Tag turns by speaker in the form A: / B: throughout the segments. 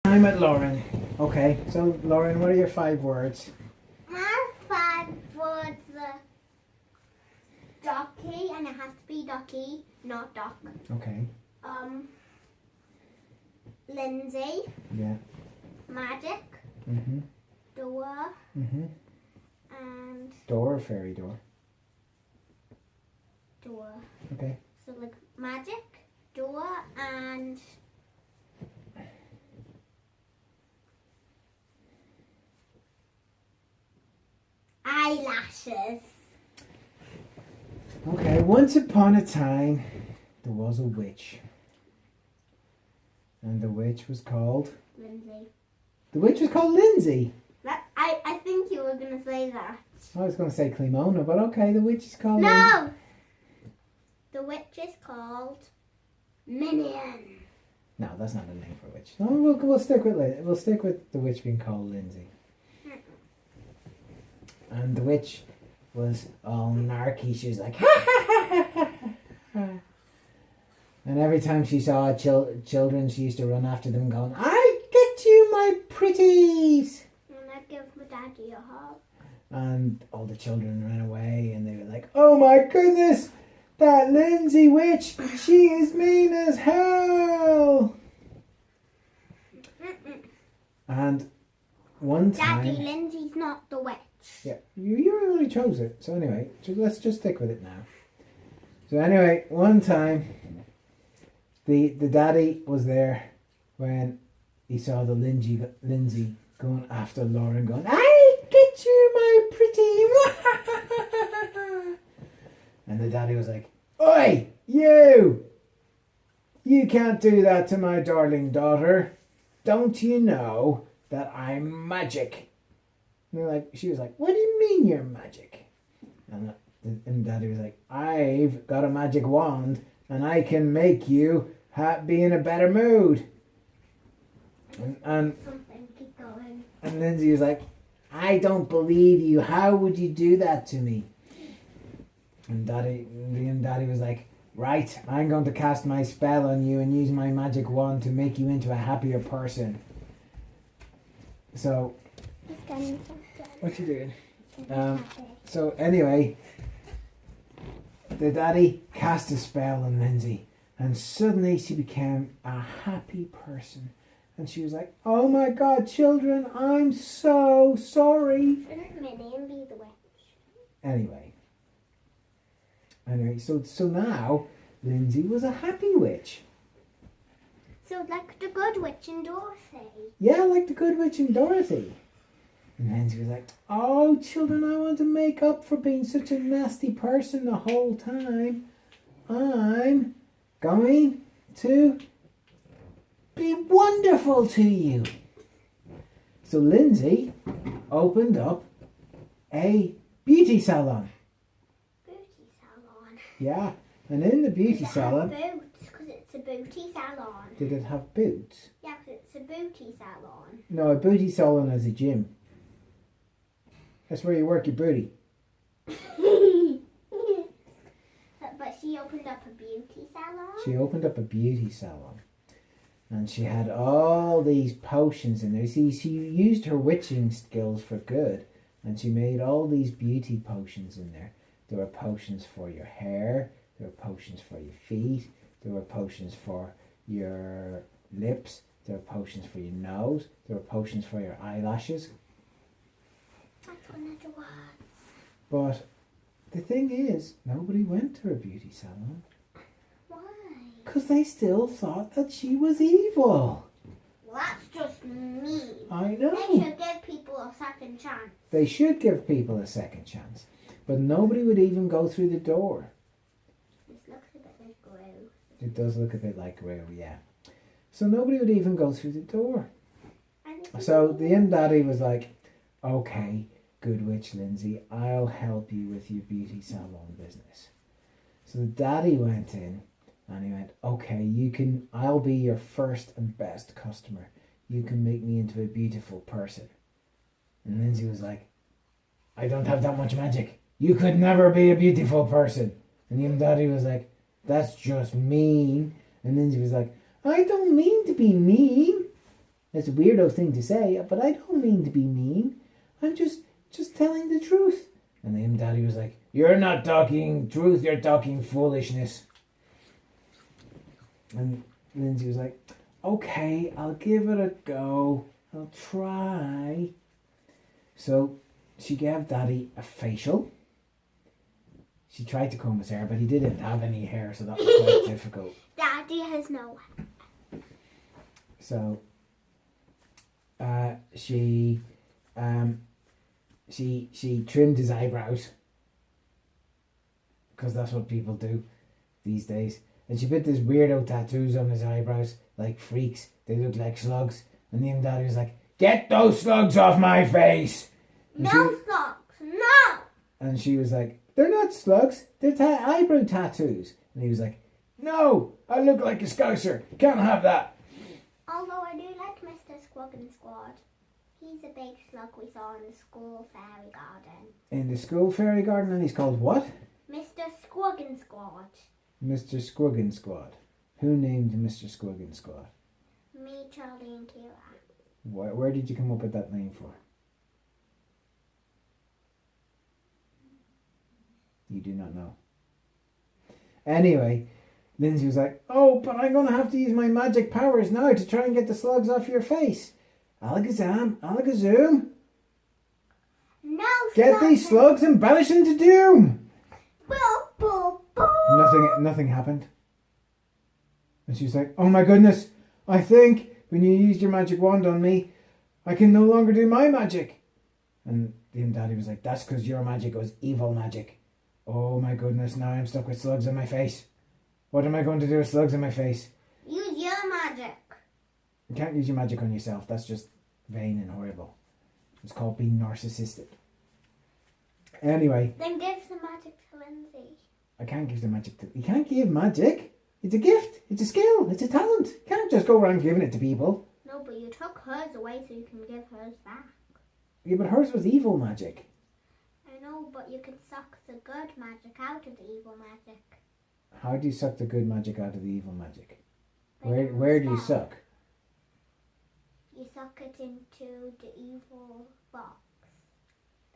A: I'm at Lauren. Okay, so Lauren, what are your 5 words?
B: My 5 words are Docky, and it has to be Docky, not Doc.
A: Okay.
B: Lindsay.
A: Yeah.
B: Magic.
A: Mhm.
B: Door.
A: Mhm.
B: And
A: Door or fairy door?
B: door.
A: Okay.
B: So like magic, door, and eyelashes.
A: Okay. Once upon a time, there was a witch, and the witch was called.
B: Lindsay.
A: The witch was called Lindsay.
B: I think you were gonna say that.
A: I was going to say Clemona, but okay, the witch is called.
B: No.
A: Lindsay.
B: The witch is called Minion.
A: No, that's not a name for a witch. No, we'll stick with we'll stick with the witch being called Lindsay. And the witch was all narky. She was like, ha ha ha ha ha. And every time she saw children, she used to run after them, going, "I get you, my pretties!"
B: And I give my daddy a hug.
A: And all the children ran away, and they were like, "Oh my goodness, that Lindsay witch, she is mean as hell." And one time,
B: Daddy, Lindsay's not the witch.
A: yeah, you already chose it. So anyway, let's just stick with it now. So anyway, one time, the daddy was there when he saw the Lindsay going after Lauren, going, "I get you, my pretty." And the daddy was like, "Oi, you! You can't do that to my darling daughter. Don't you know that I'm magic?" And she was like, "What do you mean you're magic?" And daddy was like, "I've got a magic wand and I can make you be in a better mood." And
B: Something, keep going.
A: and Lindsay was like, "I don't believe you. How would you do that to me?" And daddy was like, "Right, I'm going to cast my spell on you and use my magic wand to make you into a happier person." So, what you doing? So anyway, the daddy cast a spell on Lindsay, and suddenly she became a happy person. And she was like, "Oh my God, children, I'm so sorry."
B: Shouldn't Minion be the witch?
A: Anyway, so now Lindsay was a happy witch.
B: So like the good witch in Dorothy.
A: Yeah, like the good witch in Dorothy. And Lindsay was like, "Oh, children, I want to make up for being such a nasty person the whole time. I'm going to be wonderful to you." So Lindsay opened up a beauty salon.
B: Beauty salon.
A: Yeah, and in the beauty salon,
B: Boots, because it's a booty salon.
A: did it have boots?
B: Yeah, because it's a booty salon.
A: No, a booty salon is a gym. That's where you work your booty.
B: But she opened up a beauty salon.
A: She opened up a beauty salon. And she had all these potions in there. See, she used her witching skills for good. And she made all these beauty potions in there. There were potions for your hair. There were potions for your feet. There were potions for your lips. There were potions for your nose. There were potions for your eyelashes.
B: That's one of the words.
A: But the thing is, nobody went to her beauty salon.
B: Why?
A: Because they still thought that she was evil.
B: Well, that's just mean.
A: I
B: They
A: know.
B: should give people a second chance.
A: They should give people a second chance. But nobody would even go through the door.
B: This looks a bit like glue.
A: It does look a bit like glue, yeah. So nobody would even go through the door. So the daddy was like, "Okay, good witch Lindsay, I'll help you with your beauty salon business." So the daddy went in and he went, "Okay, I'll be your first and best customer. You can make me into a beautiful person." And Lindsay was like, "I don't have that much magic. You could never be a beautiful person." And the daddy was like, "That's just mean." And Lindsay was like, "I don't mean to be mean. It's a weirdo thing to say, but I don't mean to be mean. I'm just telling the truth. And then Daddy was like, you're not talking truth, you're talking foolishness. And Lindsay was like, okay, I'll give it a go. I'll try. So she gave Daddy a facial. She tried to comb his hair, but he didn't have any hair, so that was quite difficult.
B: Daddy has no hair.
A: So she trimmed his eyebrows, because that's what people do these days. And she put these weirdo tattoos on his eyebrows, like freaks. They look like slugs. And the Daddy was like, get those slugs off my face! And
B: no slugs, no!
A: And she was like, they're not slugs, they're eyebrow tattoos. And he was like, no, I look like a scouser, can't have that.
B: Although I do like Mr. Squuggan Squad. He's a big slug we saw in the school fairy garden.
A: In the school fairy garden, and he's called what?
B: Mr. Squuggan Squad.
A: Mr. Squuggan Squad. Who named Mr. Squuggan Squad?
B: Me, Charlie and Kira.
A: Where did you come up with that name for? You do not know. Anyway, Lindsay was like, oh, but I'm going to have to use my magic powers now to try and get the slugs off your face. Alakazam, Alakazam.
B: No
A: Get these slugs and banish them to doom.
B: Boo, boo, boo.
A: Nothing happened. And she was like, oh my goodness, I think when you used your magic wand on me, I can no longer do my magic. And the Daddy was like, that's because your magic was evil magic. Oh my goodness, now I'm stuck with slugs in my face. What am I going to do with slugs in my face?
B: Use your magic.
A: You can't use your magic on yourself. That's just vain and horrible. It's called being narcissistic. Anyway.
B: Then give the magic to Lindsay.
A: I can't give the magic to... You can't give magic. It's a gift. It's a skill. It's a talent. You can't just go around giving it to people.
B: No, but you took hers away so you can give hers back.
A: Yeah, but hers was evil magic.
B: I know, but you can suck the good magic out of the evil magic.
A: How do you suck the good magic out of the evil magic? Where do you suck?
B: You suck it into the evil box.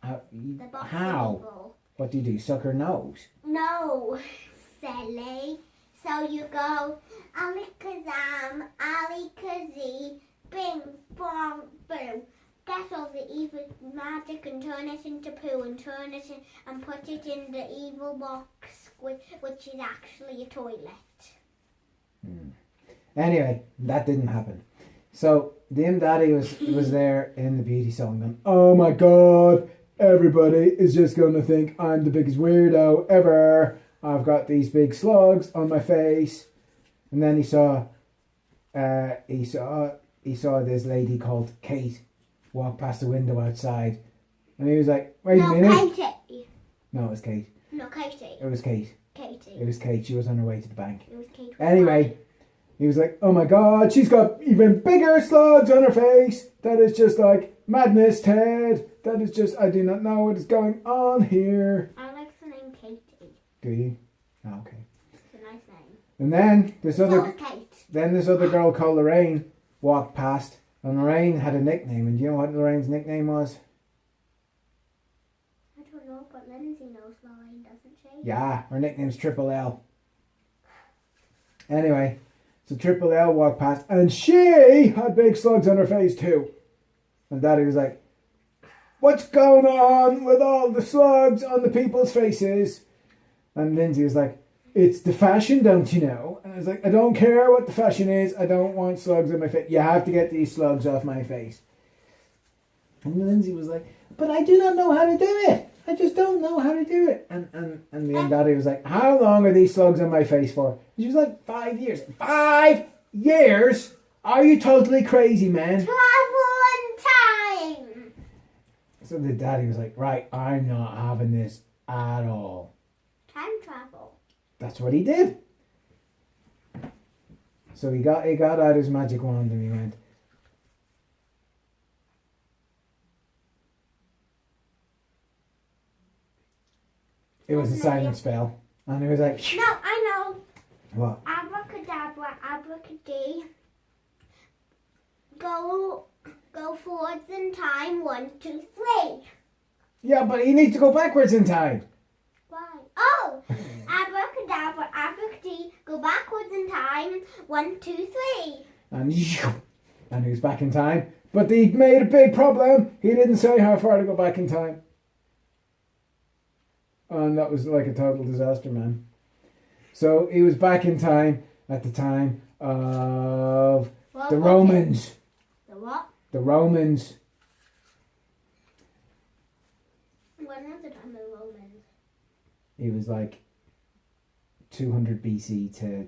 A: The
B: box
A: how?
B: Is evil.
A: What do you do? Suck her nose?
B: No, silly. So you go, Alakazam, Alakazi, bing, bong, boom. Get all the evil magic and turn it into poo and turn it in and put it in the evil box, which is actually a toilet.
A: Anyway, that didn't happen. So the Daddy was there in the beauty song going, oh my god, everybody is just going to think I'm the biggest weirdo ever. I've got these big slugs on my face. And then he saw this lady called Kate walk past the window outside. And he was like, wait a minute.
B: No, Katie.
A: No, it was Kate.
B: No, Katie.
A: It was Kate.
B: Katie.
A: It was Kate. She was on her way to the bank.
B: It was Kate.
A: Anyway, he was like, oh my god, she's got even bigger slugs on her face. That is just like madness, Ted. That is just, I do not know what is going on here.
B: I like the name Katie.
A: Do you? Oh, okay.
B: It's a nice name.
A: And then this
B: Kate.
A: other girl called Lorraine walked past. And Lorraine had a nickname. And do you know what Lorraine's nickname was?
B: I don't know, but Lindsay knows Lorraine, doesn't she?
A: Yeah, her nickname's Triple L. Anyway, so Triple L walked past and she had big slugs on her face too. And Daddy was like, what's going on with all the slugs on the people's faces? And Lindsay was like, it's the fashion, don't you know? And I was like, I don't care what the fashion is. I don't want slugs on my face. You have to get these slugs off my face. And Lindsay was like, but I do not know how to do it. I just don't know how to do it. And the Daddy was like, how long are these slugs on my face for? And she was like, 5 years. 5 years? Are you totally crazy, man?
B: Travel in time.
A: So the Daddy was like, right, I'm not having this at all.
B: Time travel.
A: That's what he did. So he got out his magic wand and he went, it was a silent spell. And he was like,
B: no, I know.
A: What?
B: Abracadabra, abracadee. go forwards in time. 1, 2, 3.
A: Yeah, but he needs to go backwards in time.
B: Why? Oh, abracadabra, abracadabra. Go backwards in time. 1, 2, 3.
A: And he was back in time. But he made a big problem. He didn't say how far to go back in time. And that was like a total disaster, man. So he was back in time at the time of the Romans.
B: The what?
A: The Romans.
B: When was the time of the Romans?
A: He was like 200 BC to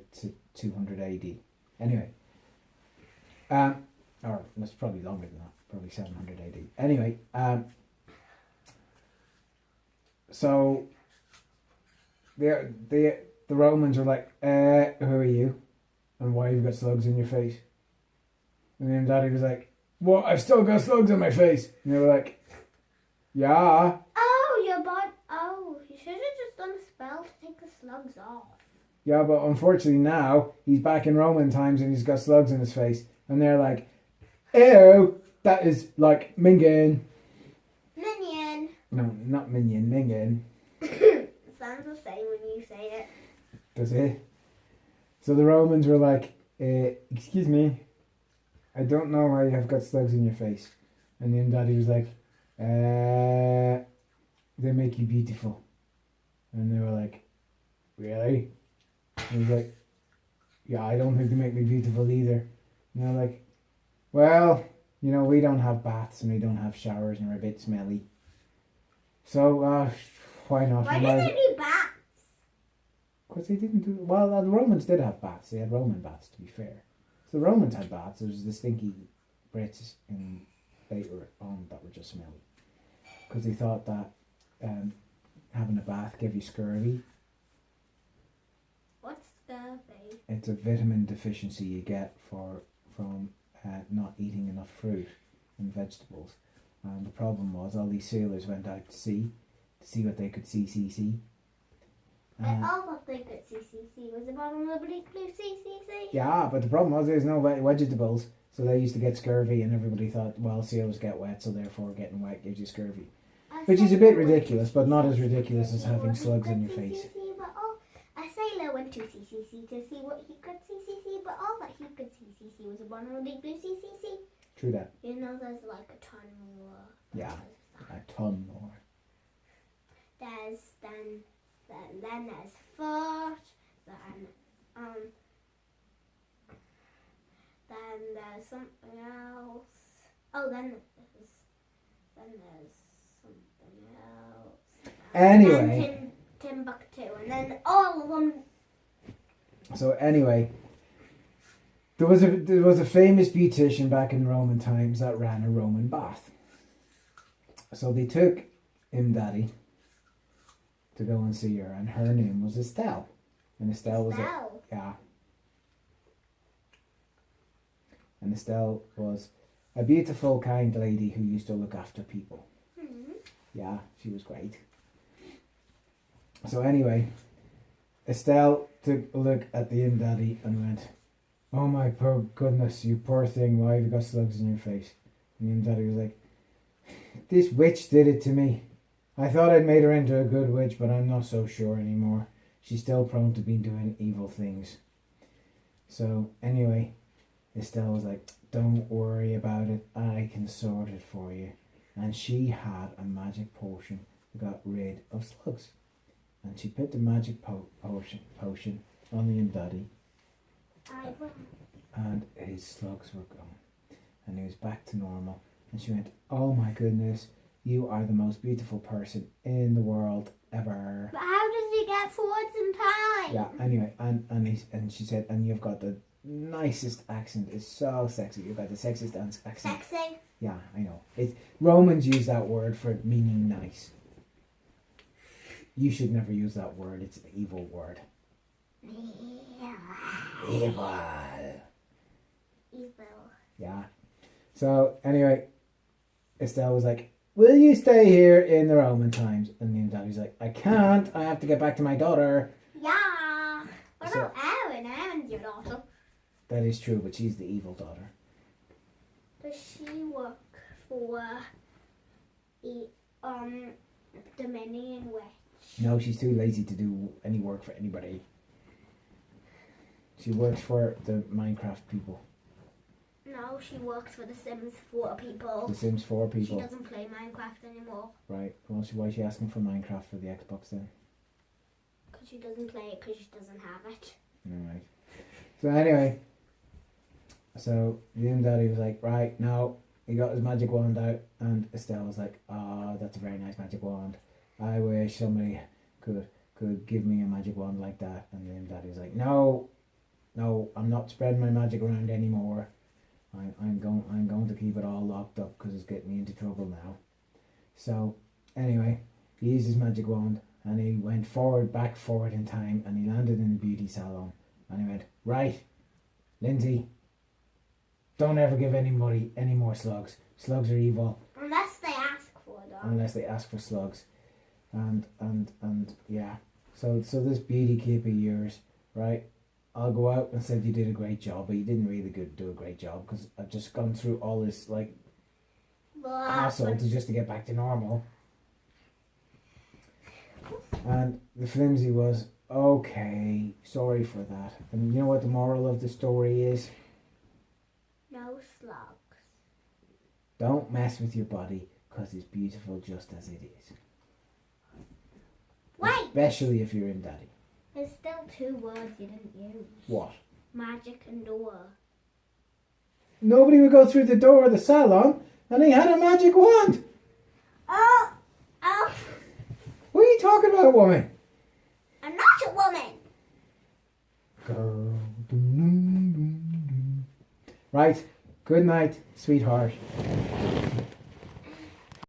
A: 200 AD. Anyway. Or that's probably longer than that. Probably 700 AD. Anyway. So the Romans were like, who are you? And why have you got slugs in your face? And then Daddy was like, what? I've still got slugs in my face. And they were like, yeah.
B: You should have just done a spell to take the slugs off.
A: Yeah, but unfortunately now he's back in Roman times and he's got slugs in his face. And they're like, ew, that is like minging.
B: Minion.
A: No, not minion, minging.
B: Sounds the same when you say it.
A: Does it? So the Romans were like, excuse me, I don't know why you have got slugs in your face. And then Daddy was like, they make you beautiful. And they were like, really? And he was like, yeah, I don't think they make me beautiful either. And they're like, well, you know, we don't have baths and we don't have showers and we're a bit smelly. So, why not?
B: Why didn't they do baths?
A: Because they didn't do... Well, the Romans did have baths. They had Roman baths, to be fair. So the Romans had baths. There was the stinky Brits in later on that were just smelly. Because they thought that having a bath gave you scurvy.
B: What's scurvy?
A: It's a vitamin deficiency you get from not eating enough fruit and vegetables. And the problem was all these sailors went out to sea to see what they could see.
B: I all thought they could see. Was the bottom of the blue see?
A: Yeah, but the problem was there's no vegetables, so they used to get scurvy, and everybody thought, well, sailors get wet, so therefore getting wet gives you scurvy. Which is a bit ridiculous, but not as ridiculous as having slugs in your face.
B: A sailor went to sea to see what he could see, but all that he could see was a bottom of the blue see.
A: True that.
B: You know, there's like a ton more.
A: Yeah, a ton more.
B: There's then there's foot, then there's something else. Oh, then there's something else.
A: Anyway.
B: And Timbuktu, and then all of them.
A: So anyway, there was a famous beautician back in Roman times that ran a Roman bath. So they took Daddy to go and see her, and her name was Estelle. And Estelle was And Estelle was a beautiful, kind lady who used to look after people.
B: Mm-hmm.
A: Yeah, she was great. So anyway, Estelle took a look at the Daddy and went, oh my poor goodness, you poor thing, why have you got slugs in your face? And the Daddy was like, this witch did it to me. I thought I'd made her into a good witch, but I'm not so sure anymore. She's still prone to be doing evil things. So anyway, Estelle was like, don't worry about it, I can sort it for you. And she had a magic potion that got rid of slugs. And she put the magic potion on the Daddy. And his slugs were gone. And he was back to normal. And she went, oh my goodness, you are the most beautiful person in the world ever.
B: But how does he get forwards in time?
A: Yeah, anyway, and she said, and you've got the nicest accent. It's so sexy. You've got the sexiest accent.
B: Sexy?
A: Yeah, I know. Romans use that word for meaning nice. You should never use that word. It's an evil word. Evil. Yeah. So, anyway, Estelle was like, will you stay here in the Roman times? And then Daddy's like, I can't. I have to get back to my daughter.
B: Yeah. What about Erin? Erin's your daughter.
A: That is true, but she's the evil daughter.
B: Does she work for the Dominion Witch?
A: No, she's too lazy to do any work for anybody. She works for the Minecraft people.
B: No, she works for the Sims 4 people.
A: The Sims 4 people.
B: She doesn't play Minecraft anymore.
A: Right. Well, why is she asking for Minecraft for the Xbox then?
B: Because she doesn't play it because she doesn't have it.
A: Alright. So anyway, so the daddy was like, right, no. He got his magic wand out, and Estelle was like, oh, that's a very nice magic wand. I wish somebody could give me a magic wand like that. And then daddy was like, no, I'm not spreading my magic around anymore. I'm going to keep it all locked up because it's getting me into trouble now. So anyway, he used his magic wand and he went back forward in time, and he landed in the beauty salon, and he went, right, Lindsay, don't ever give anybody any more slugs. Slugs are evil.
B: Unless they ask for them.
A: Unless they ask for slugs. And yeah. So this beauty keep of yours, right? I'll go out and said you did a great job, but you didn't really do a great job because I've just gone through all this hassle just to get back to normal. And the flimsy was, okay, sorry for that. And you know what the moral of the story is?
B: No slugs.
A: Don't mess with your body because it's beautiful just as it is.
B: Wait!
A: Especially if you're in daddy.
B: There's still 2 words you didn't use.
A: What?
B: Magic and door.
A: Nobody would go through the door of the salon, and he had a magic wand.
B: Oh!
A: What are you talking about, woman?
B: I'm not a woman.
A: Girl. Right. Good night, sweetheart.